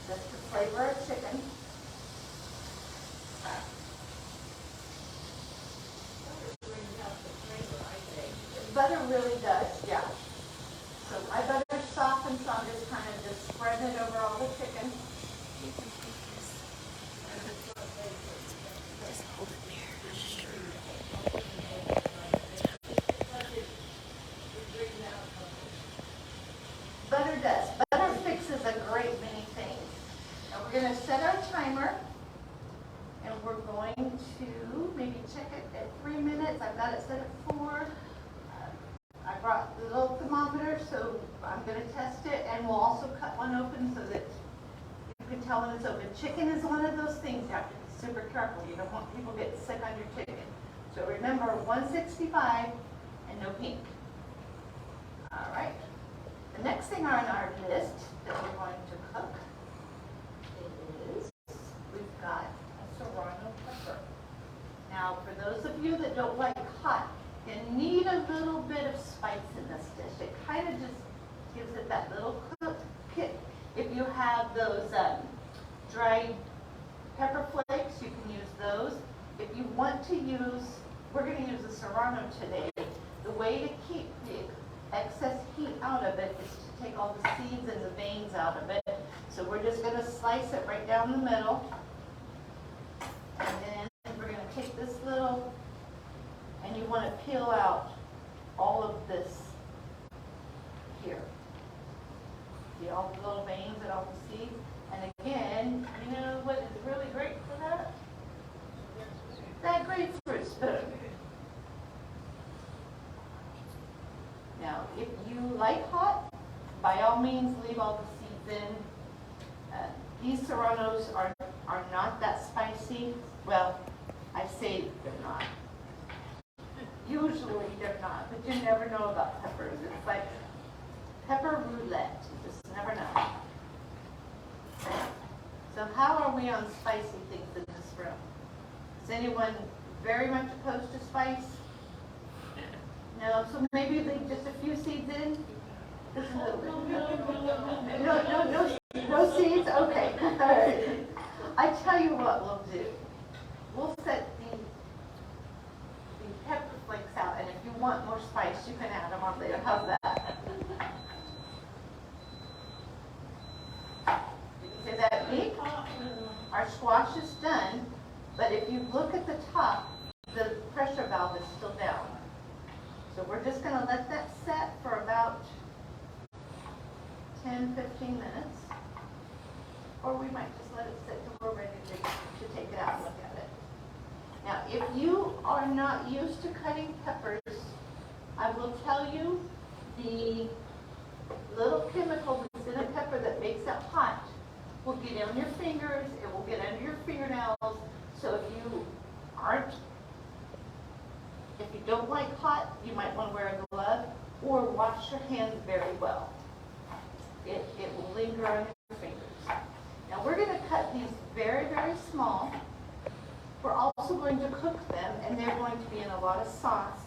just to flavor our chicken. Butter really does, yeah. So my butter softens, so I'm just kind of just spreading it over all the chicken. Butter does. Butter fixes a great many things. Now we're going to set our timer, and we're going to maybe check it at 3 minutes. I've got it set at 4. I brought the little thermometer, so I'm going to test it, and we'll also cut one open so that you can tell when it's open. Chicken is one of those things you have to be super careful. You don't want people getting sick on your chicken. So remember, 165 and no pink. All right. The next thing on our list that we're going to cook is we've got a serrano pepper. Now, for those of you that don't like hot, you need a little bit of spice in this dish. It kind of just gives it that little kick. If you have those dried pepper flakes, you can use those. If you want to use, we're going to use a serrano today. The way to keep the excess heat out of it is to take all the seeds and the veins out of it. So we're just going to slice it right down the middle. And then we're going to take this little, and you want to peel out all of this here. See all the little veins and all the seeds? And again, you know what is really great for that? That grapefruit spoon. Now, if you like hot, by all means leave all the seeds in. These serranos are not that spicy. Well, I say they're not. Usually they're not, but you never know about peppers. It's like pepper roulette. You just never know. So how are we on spicy things in this room? Is anyone very much opposed to spice? No, so maybe leave just a few seeds in? Just a little bit. No seeds? Okay. All right. I tell you what we'll do. We'll set the pepper flakes out, and if you want more spice, you can add them on later. How's that? Did you hear that beep? Our squash is done, but if you look at the top, the pressure valve is still down. So we're just going to let that set for about 10, 15 minutes. Or we might just let it sit till we're ready to take it out and look at it. Now, if you are not used to cutting peppers, I will tell you the little chemical that's in a pepper that makes it hot will get on your fingers, it will get under your fingernails. So if you don't like hot, you might want to wear a glove or wash your hands very well. It will linger on your fingers. Now we're going to cut these very, very small. We're also going to cook them, and they're going to be in a lot of sauce.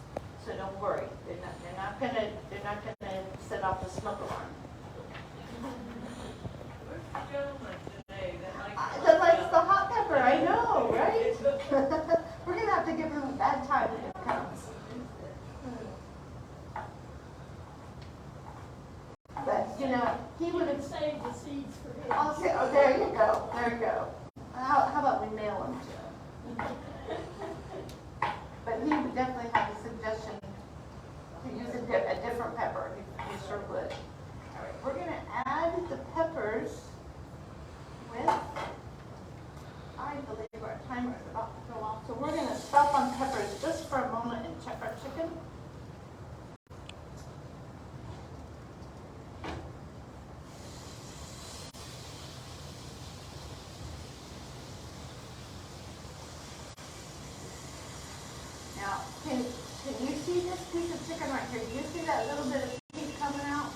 So don't worry, they're not going to set off the smoke alarm. Where's the gentleman today that likes the hot pepper? I know, right? We're going to have to give him a bad time when it comes. But you know, he would have saved the seeds for him. I'll say, oh, there you go, there you go. How about we mail them to him? But he would definitely have a suggestion to use a different pepper. He sure would. All right, we're going to add the peppers with, I believe our timer is about to go off. So we're going to stop on peppers just for a moment and check our chicken. Now, can you see this piece of chicken right here? Do you see that little bit of heat coming out?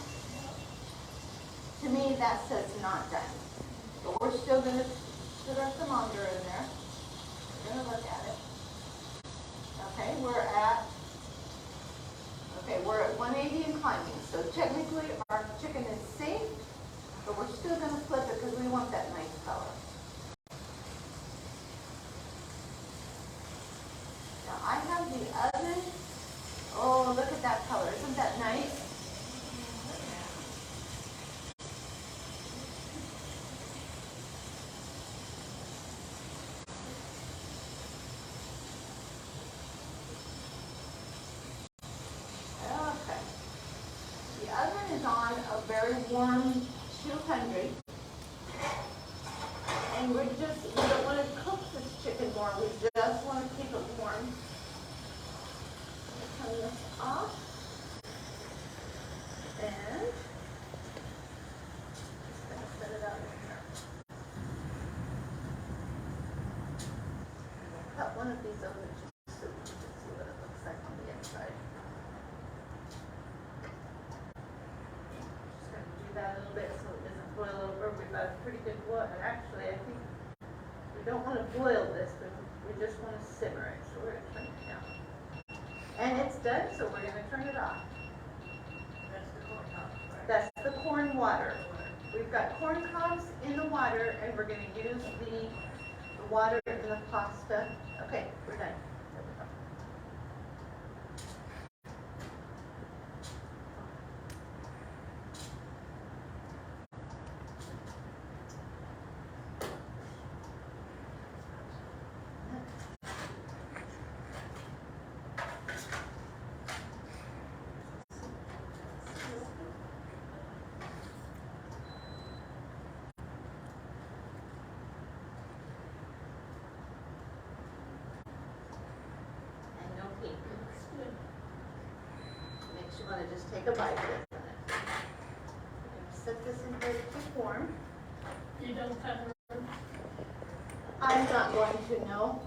To me, that says not done. But we're still going to put our thermometer in there. We're going to look at it. Okay, we're at 180 and climbing. So technically, our chicken is safe, but we're still going to flip it because we want that nice And we don't want to cook this chicken more, we just want to keep it warm. Turn this off. And just gonna set it out in here. We'll cut one of these open just so we can see what it looks like on the inside. Just gonna do that a little bit so it doesn't boil over. We've got a pretty good boil, and actually I think we don't want to boil this, but we just want to simmer it, so we're gonna turn it down. And it's done, so we're gonna turn it off. That's the corn cobs, right? That's the corn water. We've got corn cobs in the water, and we're gonna use the water in the pasta. Okay, we're done. There we go. And no heat. Makes you want to just take a bite, doesn't it? We're gonna set this in here to keep warm. You don't cover them? I'm not going to know.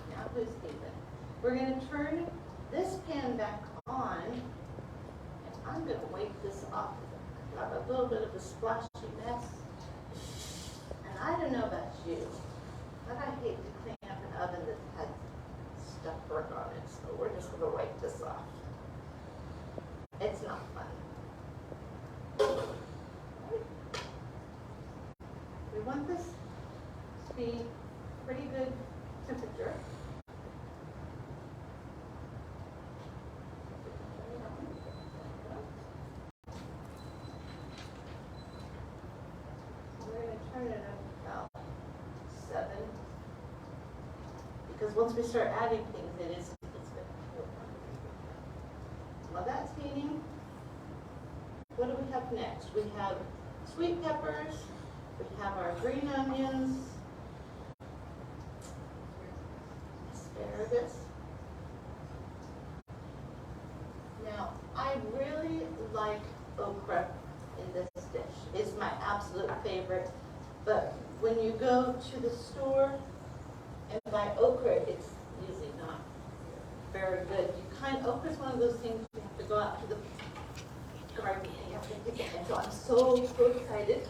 Now who's even? We're gonna turn this pan back on, and I'm gonna wipe this off. I have a little bit of a splashy mess. And I don't know about you, but I hate to clean up an oven that had stuff burnt on it, so we're just gonna wipe this off. It's not fun. We want this to be pretty good temperature. We're gonna turn it up about 7. Because once we start adding things, it's good. While that's heating, what do we have next? We have sweet peppers, we have our green onions, asparagus. Now, I really like okra in this dish. It's my absolute favorite. But when you go to the store and buy okra, it's usually not very good. Okra is one of those things you have to go out to the garden and you have to pick it. And so I'm so excited.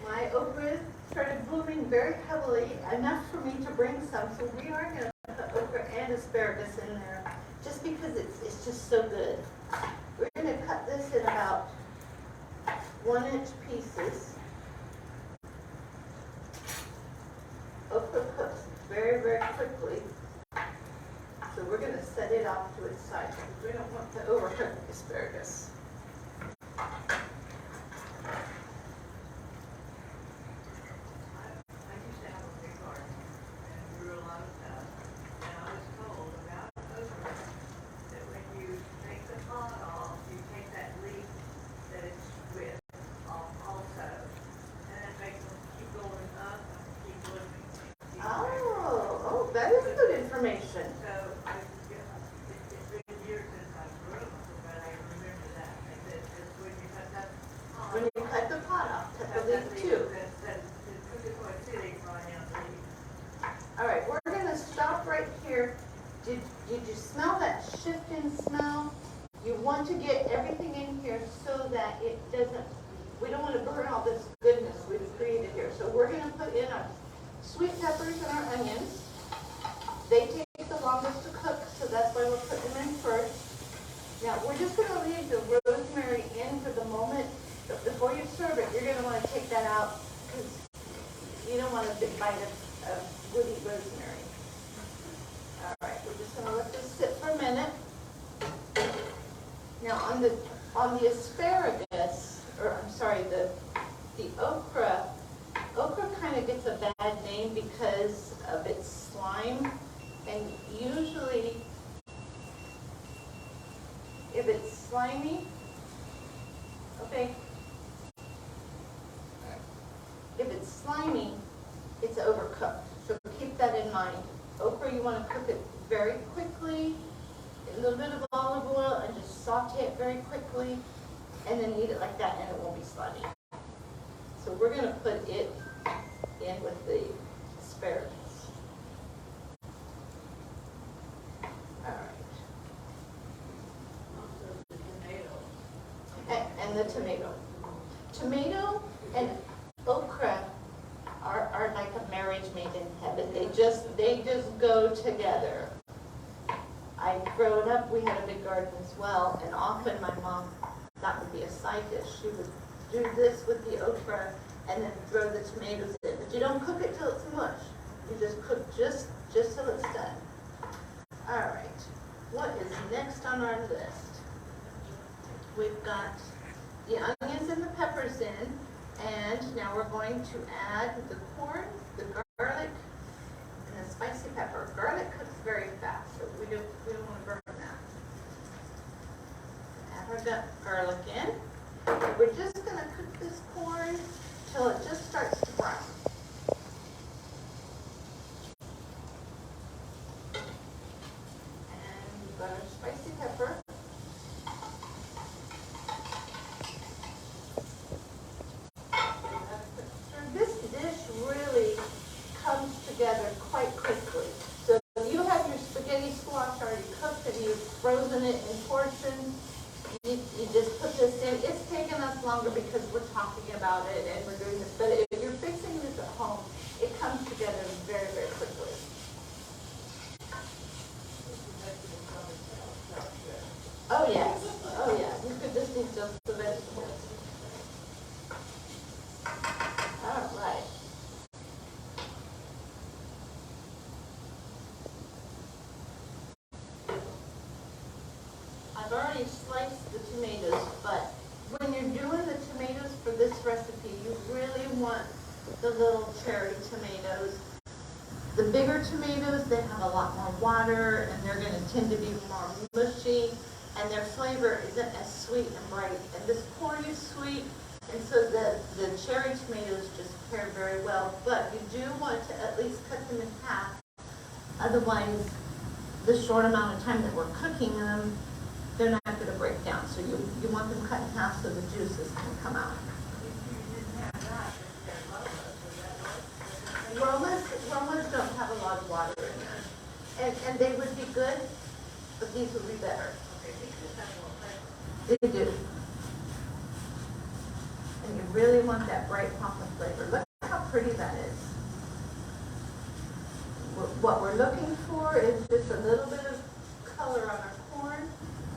My okra started blooming very heavily, enough for me to bring some. So we are going to put okra and asparagus in there just because it's just so good. We're going to cut this in about 1-inch pieces. Okra cooks very, very quickly. So we're going to set it off to its side because we don't want to overcook the asparagus. I used to have a big garden and grew a lot of stuff. And I was told about okra that when you take the pod off, you take that leaf that it's with off also. And that makes them keep going up and keep blooming. Oh, that is good information. So it's been years since I grew them, but I remember that. And that it's when you cut that pod When you cut the pot off, cut the leaf too. All right, we're going to stop right here. Did you smell that shift in smell? You want to get everything in here so that it doesn't, we don't want to burn all this goodness we've created here. So we're going to put in our sweet peppers and our onions. They take the longest to cook, so that's why we're putting them in first. Now, we're just going to leave the rosemary in for the moment. But before you serve it, you're going to want to take that out because you don't want a big bite of woody rosemary. All right, we're just going to let this sit for a minute. Now, on the asparagus, or I'm sorry, the okra kind of gets a bad name because of its slime. And usually, if it's slimy, okay, slimy, it's overcooked. So keep that in mind. Okra, you want to cook it very quickly, a little bit of olive oil, and just saute it very quickly, and then eat it like that, and it won't be slimy. So we're going to put it in with the asparagus. All right. Also the tomato. And the tomato. Tomato and okra are like a marriage made in heaven. They just go together. I've grown up, we had a big garden as well, and often my mom, that would be a side dish. She would do this with the okra and then throw the tomatoes in. But you don't cook it till it's mush. You just cook just till it's done. All right, what is next on our list? We've got the onions and the peppers in, and now we're going to add the corn, the garlic, and the spicy pepper. Garlic cooks very fast, so we don't want to burn that. Add our garlic in. We're just going to cook this corn till it just starts to brown. And we've got our spicy pepper. This dish really comes together quite quickly. So if you have your spaghetti squash already cooked and you've frozen it in portions, you just put this in. It's taken us longer because we're talking about it and we're doing this, but if you're fixing this at home, it comes together very, very quickly. Oh yes, oh yeah, you could just eat just the vegetables. All right. I've already sliced the tomatoes, but when you're doing the tomatoes for this recipe, you really want the little cherry tomatoes. The bigger tomatoes, they have a lot more water, and they're going to tend to be more mushy, and their flavor isn't as sweet and bright. And this corn is sweet, and so the cherry tomatoes just pair very well. But you do want to at least cut them in half. Otherwise, the short amount of time that we're cooking them, they're not going to break down. So you want them cut in half so the juices can come out. Romas don't have a lot of water in them. And they would be good, but these would be better. They do. And you really want that bright pumpkin flavor. Look how pretty that is. What we're looking for is just a little bit of color on our corn.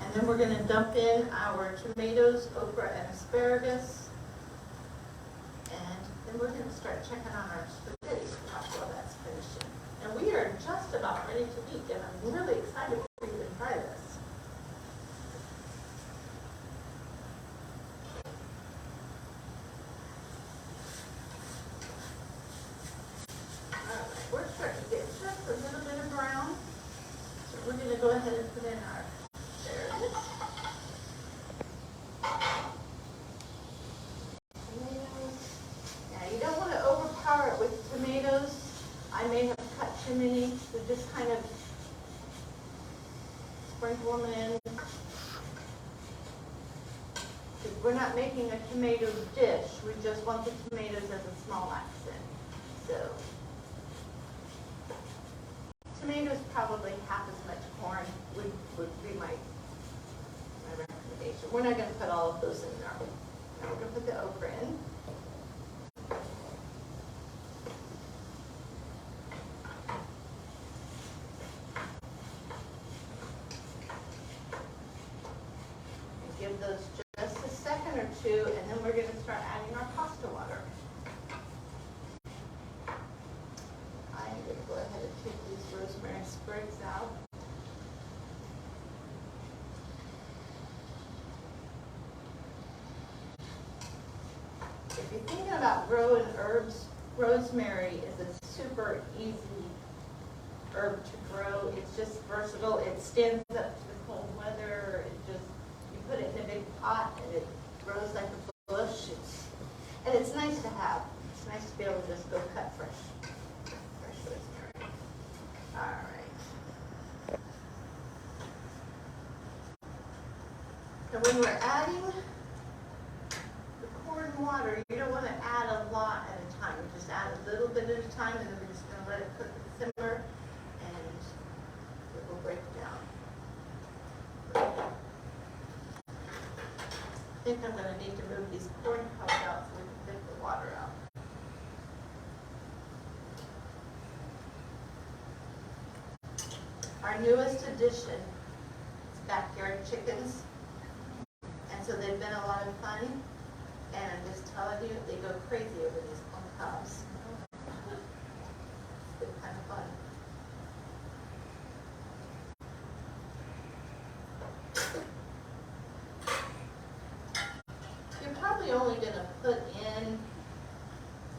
And then we're going to dump in our tomatoes, okra, and asparagus. And then we're going to start checking on our spaghetti while that's finishing. And we are just about ready to eat, and I'm really excited for you to try this. We're starting to get just a little bit of brown. So we're going to go ahead and put in our asparagus. Tomatoes. Now you don't want to overpower it with tomatoes. I may have cut too many, so just kind of sprinkle them in. Because we're not making a tomato dish. We just want the tomatoes as a small accent. So tomatoes probably half as much corn would be my recommendation. We're not going to put all of those in there. Now we're going to put the okra in. And give those just a second or two, and then we're going to start adding our pasta water. I'm going to go ahead and take these rosemary sprigs out. If you're thinking about growing herbs, rosemary is a super easy herb to grow. It's just versatile. It stands up to the cold weather. You put it in a big pot and it grows like a bush. And it's nice to have. It's nice nice to be able to just go cut fresh rosemary. All right. And when we're adding the corn water, you don't want to add a lot at a time. Just add a little bit at a time, and then we're just going to let it cook and simmer, and it will break down. I think I'm going to need to move these corn cobs out so we can get the water out. Our newest addition is backyard chickens. And so they've been a lot of fun. And I'm just telling you, they go crazy over these corn cobs. It's been kind of fun. You're probably only going to put in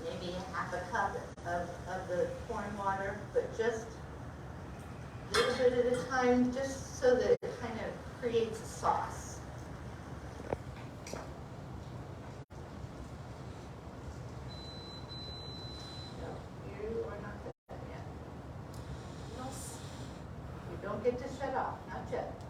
maybe half a cup of the corn water, but just a little bit at a time, just so that it kind of creates a sauce. No, you are not done yet. You don't get to shut off, not yet.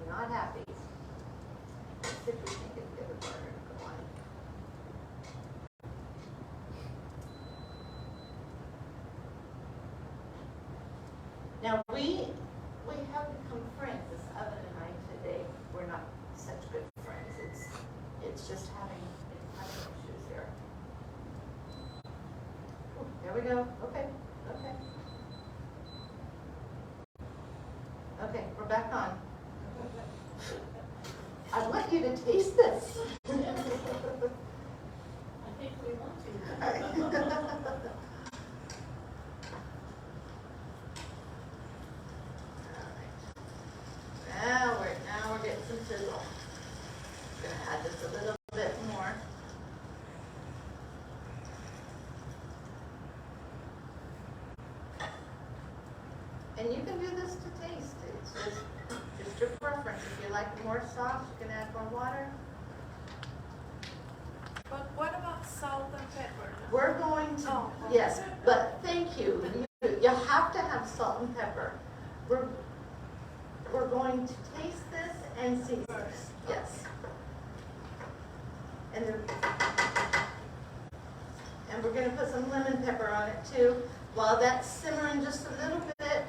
Not happy. Let's see if we can get the other burner to go on. Now we have become friends. This oven and I today, we're not such good friends. It's just having issues here. Ooh, there we go. Okay. Okay, we're back on. I want you to taste this. I think we want to. Now we're getting some sizzle. I'm gonna add just a little bit more. And you can do this to taste. It's just your preference. If you like more sauce, you can add more water. But what about salt and pepper? We're going to, Oh, yes, but thank you. You have to have salt and pepper. We're going to taste this and season this. Yes. And we're going to put some lemon pepper on it too. While that's simmering just a little bit,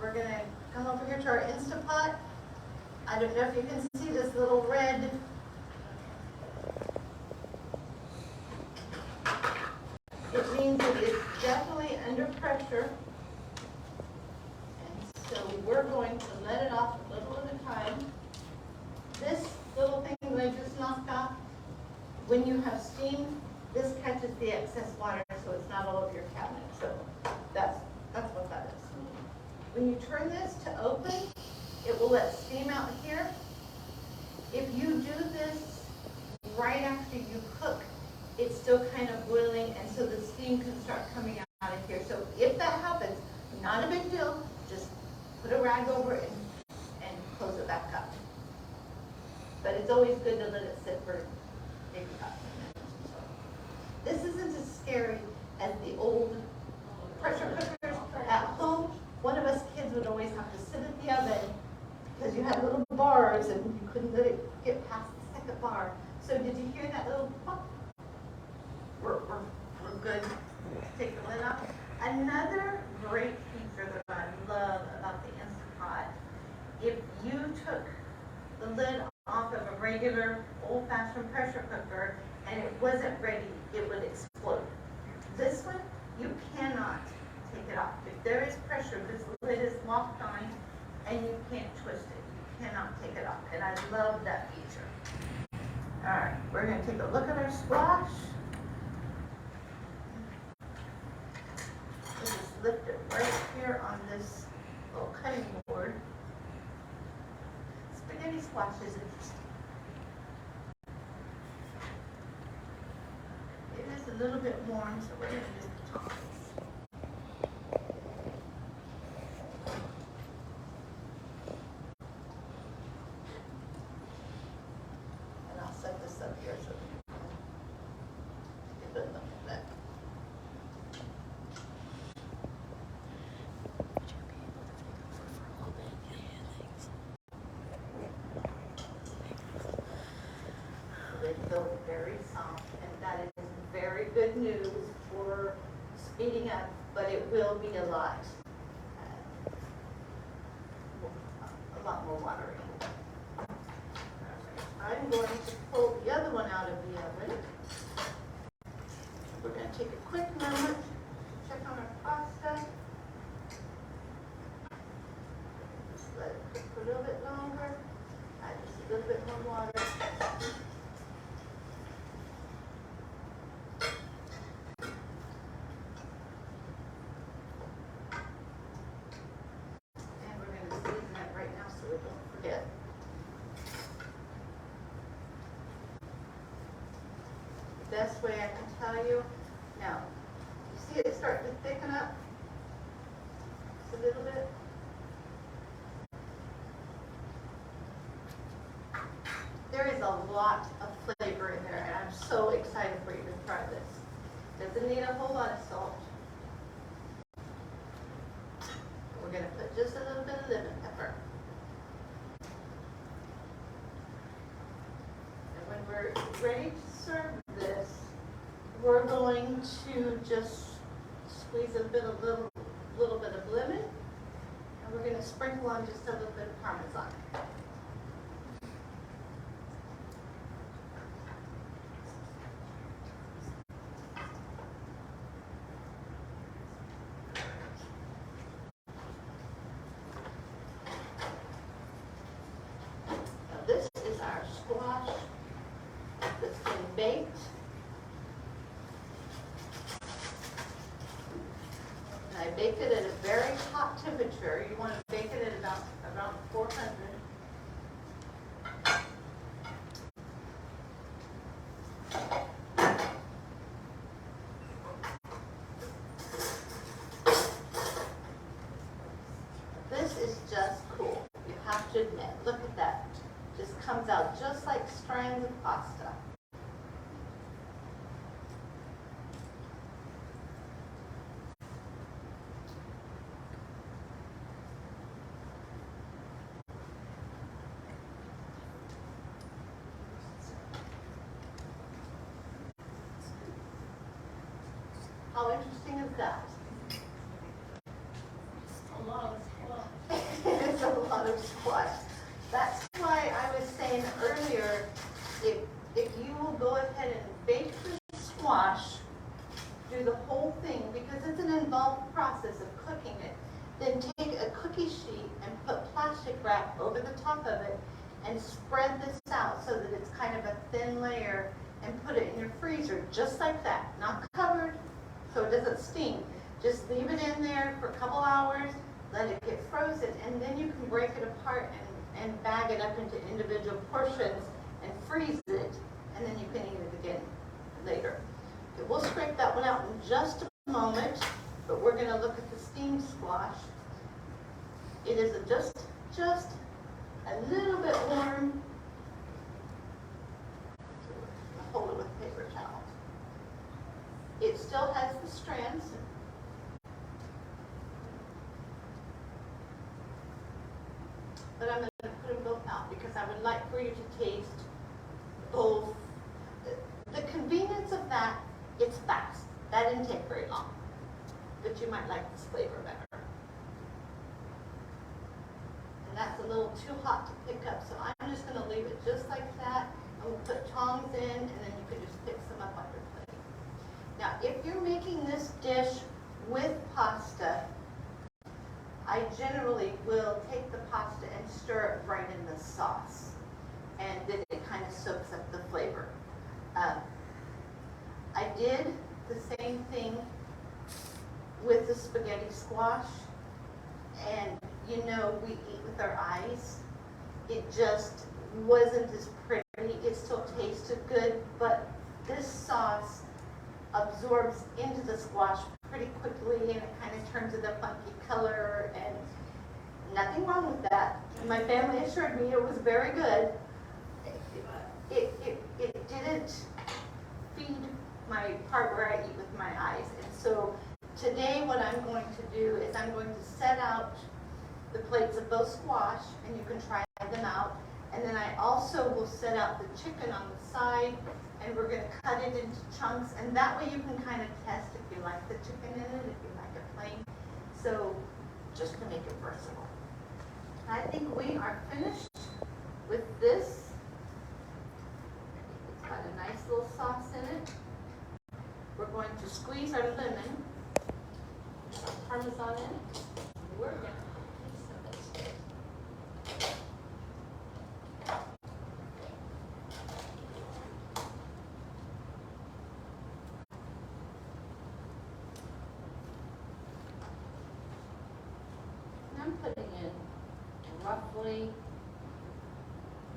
we're going to come over here to our Instant Pot. I don't know if you can see this little red. It means it is definitely under pressure. And so we're going to let it off a little at a time. This little thing that I just knocked off, when you have steam, this catches the excess water so it's not all over your cabinet. So that's what that is. When you turn this to open, it will let steam out here. If you do this right after you cook, it's still kind of boiling, and so the steam can start coming out of here. So if that happens, not a big deal, just put a rag over it and close it back up. But it's always good to let it sit for maybe about 10 minutes or so. This isn't as scary as the old pressure cookers at home. One of us kids would always have to sit at the oven because you had little bars and you couldn't let it get past the second bar. So did you hear that little pop? We're good. Take the lid off. Another great feature that I love about the Instant Pot, if you took the lid off of a regular old-fashioned pressure cooker and it wasn't ready, it would explode. This one, you cannot take it off. If there is pressure, this lid is locked on and you can't twist it. You cannot take it off. And I love that feature. All right, we're going to take a look at our squash. We'll just lift it right here on this little cutting board. Spaghetti squash is interesting. It is a little bit warm, so we're gonna use the tongs. And I'll set this up here so you can get a look at that. They feel very soft, and that is very good news for speeding up, but it will be a lot more watery. I'm going to pull the other one out of the oven. We're going to take a quick moment, check on our pasta. Just let it cook for a little bit longer. Add just a little bit more water. And we're going to season it right now so we don't forget. The best way I can tell you, now, you see it starting to thicken up? Just a little bit. There is a lot of flavor in there, and I'm so excited for you to try this. Doesn't need a whole lot of salt. We're going to put just a little bit of lemon pepper. And when we're ready to serve this, we're going to just squeeze a little bit of lemon, and we're going to sprinkle on just a little bit of Parmesan. Now this is our squash that's been baked. And I baked it at a very hot temperature. You want to bake it at around 400. This is just cool. You have to admit. Look at that. Just comes out just like strands of pasta. How interesting is that? A lot of squash. It's a lot of squash. That's why I was saying earlier, if you will go ahead and bake the squash, do the whole thing, because it's an involved process of cooking it, then take a cookie sheet and put plastic wrap over the top of it and spread this out so that it's kind of a thin layer, and put it in your freezer just like that, not covered so it doesn't steam. Just leave it in there for a couple hours, let it get frozen, and then you can break it apart and bag it up into individual portions and freeze it, and then you can eat it again later. Okay, we'll scrape that one out in just a moment, but we're going to look at the steamed squash. It is just a little bit warm. I'll hold it with a paper towel. It still has the strands. But I'm going to put them both out because I would like for you to taste both. The convenience of that, it's fast. That didn't take very long. But you might like this flavor better. And that's a little too hot to pick up, so I'm just going to leave it just like that. And we'll put tongs in, and then you can just pick some up on your plate. Now, if you're making this dish with pasta, I generally will take the pasta and stir it right in the sauce, and then it kind of soaks up the flavor. I did the same thing with the spaghetti squash, and you know, we eat with our eyes. It just wasn't as pretty. It still tasted good, but this sauce absorbs into the squash pretty quickly, and it kind of turns it a funky color, and nothing wrong with that. My family assured me it was very good. It didn't feed my part where I eat with my eyes. And so today what I'm going to do is I'm going to set out the plates of both squash, and you can try them out. And then I also will set out the chicken on the side, and we're going to cut it into chunks, and that way you can kind of test if you like the chicken in it, if you like it plain. So just to make it versatile. I think we are finished with this. It's got a nice little sauce in it. We're going to squeeze our lemon, Parmesan in it. We're going to put some of this. I'm putting in roughly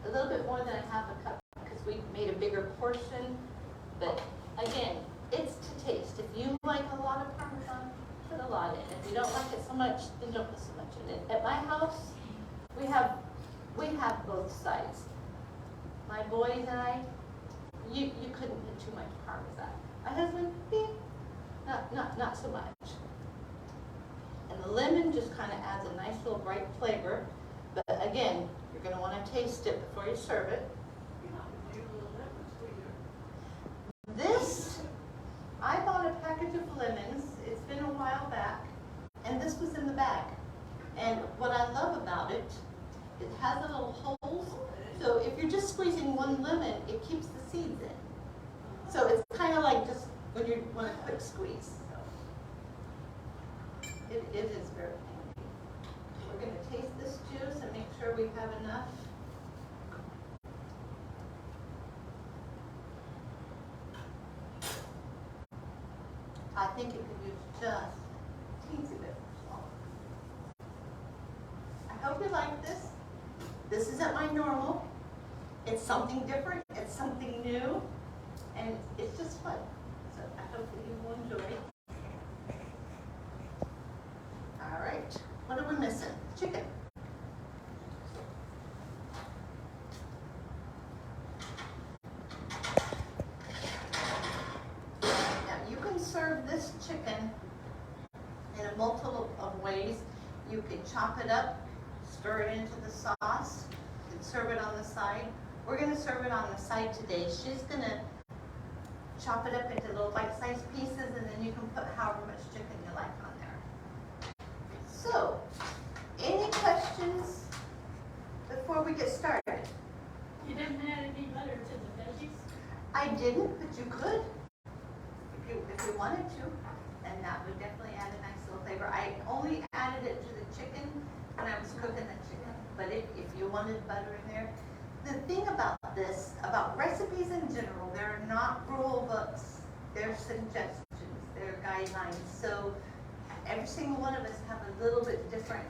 a little bit more than a half a cup because we made a bigger portion. But again, it's to taste. If you like a lot of Parmesan, put a lot in. If you don't like it so much, then don't put so much in it. At my house, we have both sides. My boys and I, you couldn't put too much Parmesan. My husband, not so much. And the lemon just kind of adds a nice little bright flavor. But again, you're going to want to taste it before you serve it. This, I bought a package of lemons. It's been a while back. And this was in the bag. And what I love about it, it has a little holes. So if you're just squeezing one lemon, it keeps the seeds in. So it's kind of like just when you want a quick squeeze. It is very handy. We're going to taste this juice and make sure we have enough. I think it could use just a teensy bit more salt. I hope you like this. This isn't my normal. It's something different. It's something new. And it's just fun. So I hope that you will enjoy it. All right, what are we missing? Chicken. Now you can serve this chicken in a multiple of ways. You can chop it up, stir it into the sauce, and serve it on the side. We're going to serve it on the side today. She's going to chop it up into little bite-sized pieces, and then you can put however much chicken you like on there. So, any questions before we get started? You didn't add any butter to the veggies? I didn't, but you could, if you wanted to, and that would definitely add a nice little flavor. I only added it to the chicken when I was cooking the chicken, but if you wanted butter in there. The thing about this, about recipes in general, they're not rule books, they're suggestions, they're guidelines. So every single one of us have a little bit different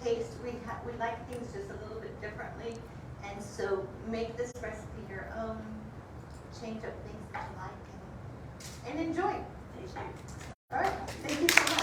taste. We like things just a little bit differently, and so make this recipe your own. Change up things that you like and enjoy. Thank you. All right, thank you so much.